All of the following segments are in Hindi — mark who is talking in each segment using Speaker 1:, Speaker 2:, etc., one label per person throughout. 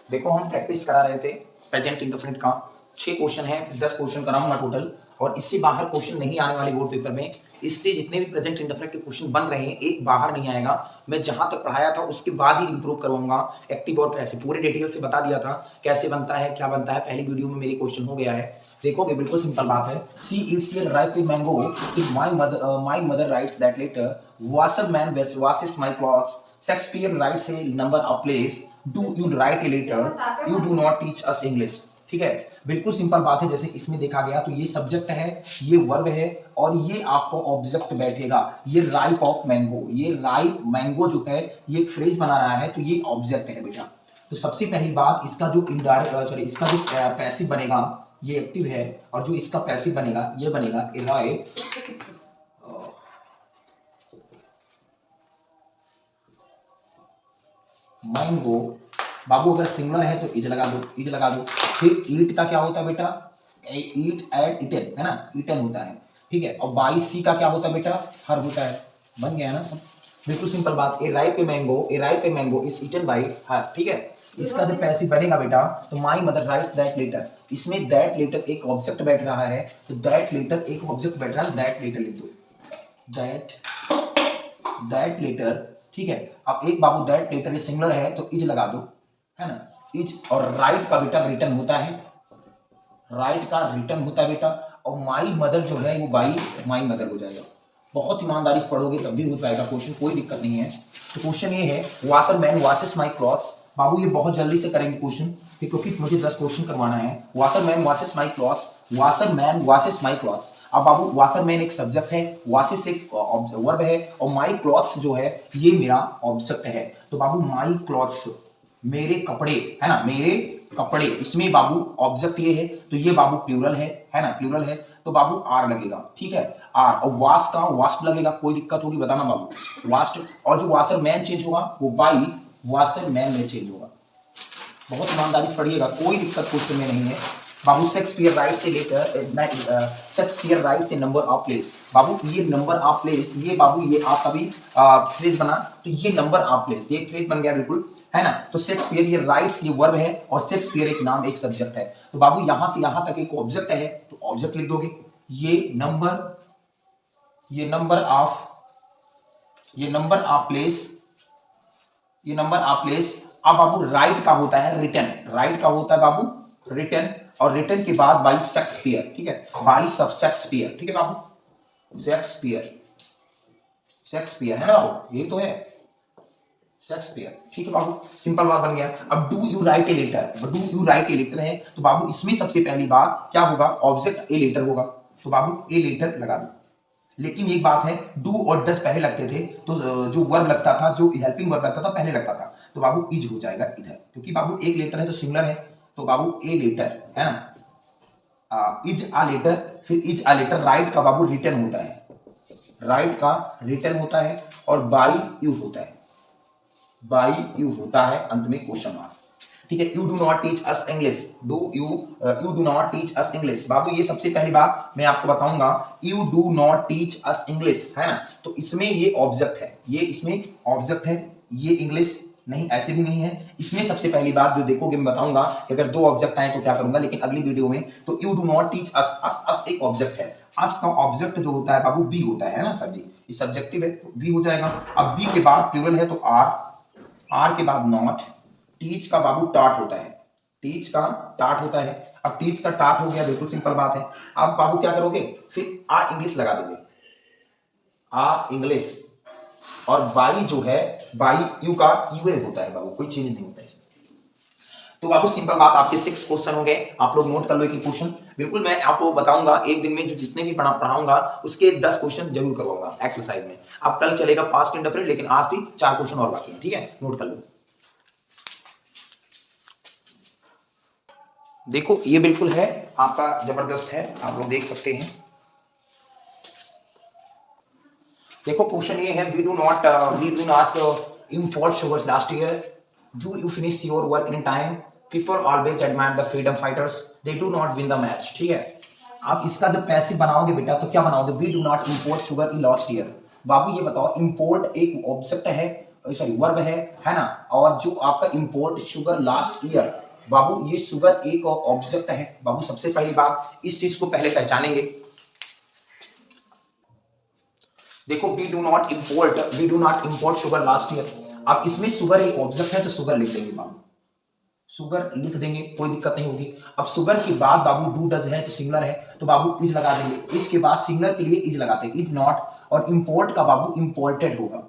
Speaker 1: देखो हम प्रैक्टिस करा रहे थे प्रेजेंट इंडेफिनिट का, 6 क्वेश्चन है, 10 क्वेश्चन कराऊंगा टोटल, और इससे बाहर क्वेश्चन नहीं आने वाले बोर्ड पेपर में। इससे जितने भी प्रेजेंट इंडेफिनिट के क्वेश्चन बन रहे हैं एक बाहर नहीं आएगा। मैं जहां तक पढ़ाया था उसके बाद ही इंप्रूव करवाऊंगा। एक्टिव और पैसिव पूरे डिटेल से बता दिया था कैसे बनता है, क्या बनता है, पहली वीडियो में मेरी क्वेश्चन हो गया है। देखोगे बिल्कुल सिंपल बात है। See it's a right mango if my mother writes that letter washerman washes my clothes. Shakespeare writes a number of plays. Do you write a letter? You do not teach us English. ठीक है, बिल्कुल सिंपल बात है। जैसे इसमें देखा गया तो ये सब्जेक्ट है, ये वर्ब है, और ये आपको ऑब्जेक्ट बैठेगा। ये राइप ऑफ मैंगो, ये राइप मैंगो जो है ये फ्रेज बना रहा है, तो ये ऑब्जेक्ट है बेटा। तो सबसे पहली बात, इसका जो इनडायरेक्ट सॉरी इसका जो पैसिव बनेगा ये एक्टिव है, और जो इसका पैसिव बनेगा ये बनेगा ए राइप मैंगो। बाबू अगर सिंगुलर है तो इज लगा दो, इज लगा दो। फिर ईट का क्या होता है बेटा, ईट एड इटन है ना, इटन होता है, ठीक है। और बाई सी का क्या होता है बेटा, हर होता है। बन गया ना सब, बिल्कुल सिंपल बात। A ripe a mango is eaten by her, ठीक है। इसका जब पैसिव बनेगा बेटा तो my mother writes that letter, इसमें दैट लेटर एक ऑब्जेक्ट बैठ रहा है, तो दैट लेटर एक ऑब्जेक्ट बैठ रहा है, दैट लेटर लिख दो, दैट लेटर, ठीक है। अब एक बाबू दैट लेटर ये सिंगुलर है तो इज लगा दो, है ना, इज। और राइट का बेटा रिटर्न होता है, राइट का रिटर्न होता है बेटा। और माई मदर जो है वो बाई माई मदर हो जाएगा। बहुत ईमानदारी से पढ़ोगे तब भी हो पाएगा क्वेश्चन, कोई दिक्कत नहीं है। तो क्वेश्चन ये है washer man washes my clothes. बाबू ये बहुत जल्दी से करेंगे क्वेश्चन, क्योंकि मुझे 10 क्वेश्चन करवाना है। Washer man washes my clothes, washer man washes my clothes. अब बाबू वाशर मैन एक सब्जेक्ट है, वॉशेस एक वर्ब है, और माई क्लॉथ्स जो है ये मेरा ऑब्जेक्ट है। तो बाबू माई क्लॉथ्स मेरे कपड़े, है ना, मेरे कपड़े, इसमें बाबू ऑब्जेक्ट ये है, तो ये बाबू प्लूरल है ना, प्लूरल है, तो बाबू आर लगेगा, ठीक है, आर। और वाश का वास्ट लगेगा, कोई दिक्कत होगी बताना बाबू, वास्ट। और जो वाशर मैन चेंज होगा वो बाई वाशर मैन में चेंज होगा। बहुत ईमानदारी से पढ़िएगा, कोई दिक्कत क्वेश्चन में नहीं है बाबू। Shakespeare writes a letter, Shakespeare writes a number of place. बाबू ये नंबर ऑफ प्लेस, ये बाबू ये आपका भी फ्रेज बना, तो ये नंबर ऑफ प्लेस ये फ्रेज बन गया बिल्कुल, है ना। तो शेक्सपियर ये राइट्स ये वर्ब है, और शेक्सपियर एक नाम एक सब्जेक्ट है। तो बाबू यहां से यहां तक एक ऑब्जेक्ट है, तो ऑब्जेक्ट लिख दोगे। ये नंबर ऑफ प्लेस, ये नंबर ऑफ प्लेस। अब बाबू राइट का होता है रिटर्न, राइट का होता है बाबू रिटर्न, और रिटर्न के बाद बाई शेक्सपियर, ठीक है, बाई सब शेक्सपियर, ठीक है बाबू, शेक्सपियर है ना बाबू, ये तो है शेक्सपियर, ठीक है बाबू, सिंपल बात बन गया। अब do you write a letter है, तो बाबू इसमें सबसे पहली बात क्या होगा, ऑब्जेक्ट ए लेटर होगा, तो बाबू ए लेटर लगा दो। लेकिन एक बात है, डू और डज पहले लगते थे, तो जो वर्ब लगता था, जो हेल्पिंग वर्ब लगता था पहले लगता था, तो बाबू इज हो जाएगा इधर, क्योंकि बाबू एक लेटर है तो सिंगुलर है, तो बाबू ए लेटर है ना, इज आ लेटर। फिर इज आ लेटर, राइट का बाबू रिटर्न होता है, राइट का रिटर्न होता है, और बाई यू होता है, बाई यू होता है, अंत में क्वेश्चन मार्क, ठीक है। You do not teach us English, you do not teach us English. बाबू ये सबसे पहली बात मैं आपको बताऊंगा, you do not teach us English, है ना, तो इसमें ये ऑब्जेक्ट है, ये इसमें ऑब्जेक्ट है, ये इंग्लिश नहीं, ऐसे भी नहीं है। इसमें सबसे पहली बात जो देखोगे मैं बताऊंगा कि अगर 2 ऑब्जेक्ट आए तो क्या करूंगा, लेकिन अगली वीडियो में। तो you do not teach us, us एक ऑब्जेक्ट है, अस का ऑब्जेक्ट जो होता है बाबू बी होता है ना सर जी, ये सब्जेक्टिव है तो बी हो जाएगा। अब बी के बाद प्लूरल है तो आर के बाद नॉट, टीच का बाबू टाट होता है, टीच का टाट होता है। अब टीच का टाट हो गया, बिल्कुल सिंपल बात है। अब बाबू क्या करोगे, फिर आ इंग्लिश लगा दोगे, आ इंग्लिश, और बाई जो है बाई यू का यूए होता है बाबू, कोई चेंज नहीं होता है इसमें। तो बाबू सिंपल बात, आपके 6 क्वेश्चन हो गए, आप लोग नोट कर लो एक क्वेश्चन। बिल्कुल मैं आपको बताऊंगा एक दिन में जो जितने भी पढ़ाऊंगा उसके 10 क्वेश्चन जरूर करवाऊंगा एक्सरसाइज में। अब कल चलेगा पास्ट इंडेफिनिट, लेकिन आज भी 4 क्वेश्चन और बाकी है, ठीक है, नोट कर लो। देखो ये बिल्कुल है आपका, जबरदस्त है, आप लोग देख सकते हैं। देखो क्वेश्चन ये है, we do not import sugar last year. Do you finish your work in time? People always admire the freedom fighters. They do not win the match. ठीक है। आप इसका जब पैसिव बनाओगे बेटा तो क्या बनाओगे, we do not import sugar in last year। बाबू ये बताओ, import एक ऑब्जेक्ट है, सॉरी वर्ब है ना। और जो आपका इंपोर्ट शुगर लास्ट ईयर, बाबू ये शुगर एक ऑब्जेक्ट है। बाबू सबसे पहली बात इस चीज को पहले पहचानेंगे। देखो we do not import sugar last year. अब इसमें शुगर एक ऑब्जेक्ट है तो शुगर लिख देंगे बाबू, शुगर लिख देंगे, कोई दिक्कत नहीं होगी। अब शुगर के बाद बाबू डू डज है तो सिंगुलर है तो बाबू इज लगा देंगे। इज के बाद सिंगुलर के लिए इज लगाते हैं, इज नॉट। और इंपोर्ट का बाबू इंपोर्टेड होगा,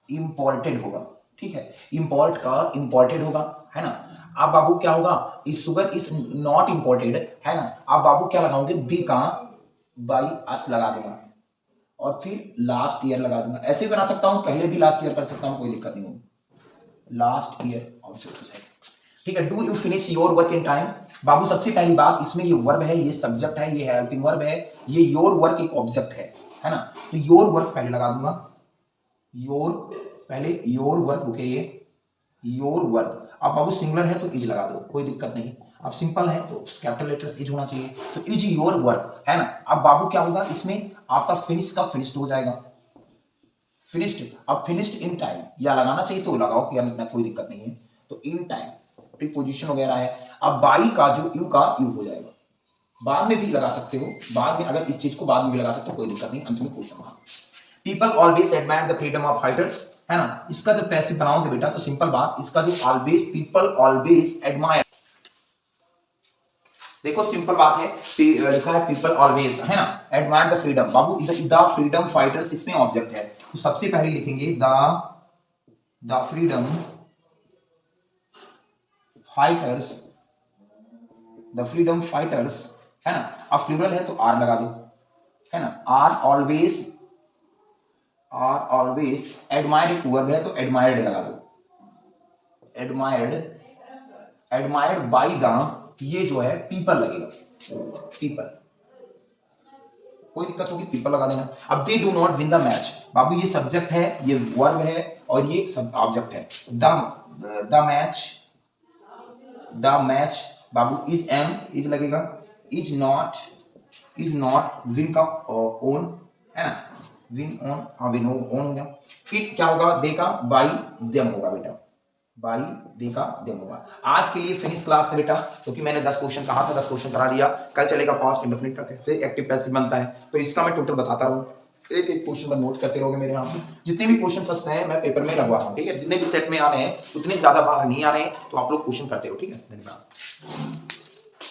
Speaker 1: इंपोर्टेड होगा, ठीक है, इंपोर्ट का इंपोर्टेड होगा, है ना। अब बाबू क्या होगा, इस शुगर इज नॉट इंपोर्टेड, है ना। अब बाबू क्या लगाओगे, बी का बाई अस लगा दूंगा और फिर लास्ट ईयर लगा दूंगा। ऐसे बना सकता हूं, पहले भी लास्ट ईयर कर सकता हूं, कोई दिक्कत नहीं होगी। लास्ट ईयर ऑब्जेक्ट हो जाएगा, ठीक है। Do you finish your work in time. बाबू सबसे पहली बात इसमें ये वर्ब है, ये सब्जेक्ट है, ये हेल्पिंग वर्ब है, ये योर वर्क एक ऑब्जेक्ट है ना। तो योर वर्क पहले लगा दूंगा, योर पहले योर वर्क रुके ये योर वर्क। अब बाबू सिंगुलर है तो इज लगा दो, कोई दिक्कत नहीं। अब सिंपल है तो कैपिटल लेटर्स इज होना चाहिए, तो इज योर वर्क, है ना। अब बाबू क्या होगा, इसमें आपका फिनिश का फिनिश्ड हो जाएगा, फिनिश्ड। अब फिनिश्ड इन टाइम या लगाना चाहिए तो लगाओ, कोई दिक्कत नहीं है। तो इन टाइम प्रीपोजिशन वगैरह है। अब बाई का जो यू का यू हो जाएगा, बाद में भी लगा सकते हो, बाद में अगर इस चीज को बाद में भी लगा सकते हो, कोई दिक्कत नहीं। अंत में question mark. People always admire the freedom of fighters, है ना। इसका जब पैसिव बनाओगे बेटा तो सिंपल बात, इसका जो ऑलवेज, पीपल ऑलवेज एडमायर, देखो सिंपल बात है, लिखा है पीपल ऑलवेज, है ना, एडमायर द फ्रीडम। बाबू इधर द फ्रीडम फाइटर्स इसमें ऑब्जेक्ट है, तो सबसे पहले लिखेंगे the freedom fighters, the freedom fighters, है ना। अब प्लूरल है तो आर लगा दो, है ना। आर ऑलवेज एडमायर्ड एक वर्ब है तो एडमायर्ड लगा दो, एडमायर्ड बाय द, ये जो है पीपल लगेगा, पीपल, कोई दिक्कत होगी पीपल लगा देना। अब they do not win the match, बाबू ये सब्जेक्ट है, ये वर्ब है और ये सब ऑब्जेक्ट है। द मैच बाबू इज एम, इज लगेगा, इज नॉट विन का ओन, है ना, विन ऑन, हाँ विन ऑन हो गया। फिर क्या होगा, दे का बाई देम होगा बेटा, बाई दे का देम होगा। आज के लिए फिनिश क्लास है बेटा, क्योंकि मैंने 10 क्वेश्चन कहा था, 10 क्वेश्चन करा दिया। कल चलेगा पास्ट इंडेफिनिट का कैसे एक्टिव पैसिव बनता है, तो इसका मैं टोटल बताता रहूँ, एक एक क्वेश्चन पर नोट करते रहोगे मेरे यहाँ पे। जितने भी क्वेश्चन फंस रहे हैं मैं पेपर में लगवा रहा हूँ, ठीक है। जितने भी सेट में आ रहे हैं उतने ज्यादा बाहर नहीं आ रहे हैं, तो आप लोग क्वेश्चन करते हो, ठीक है। धन्यवाद।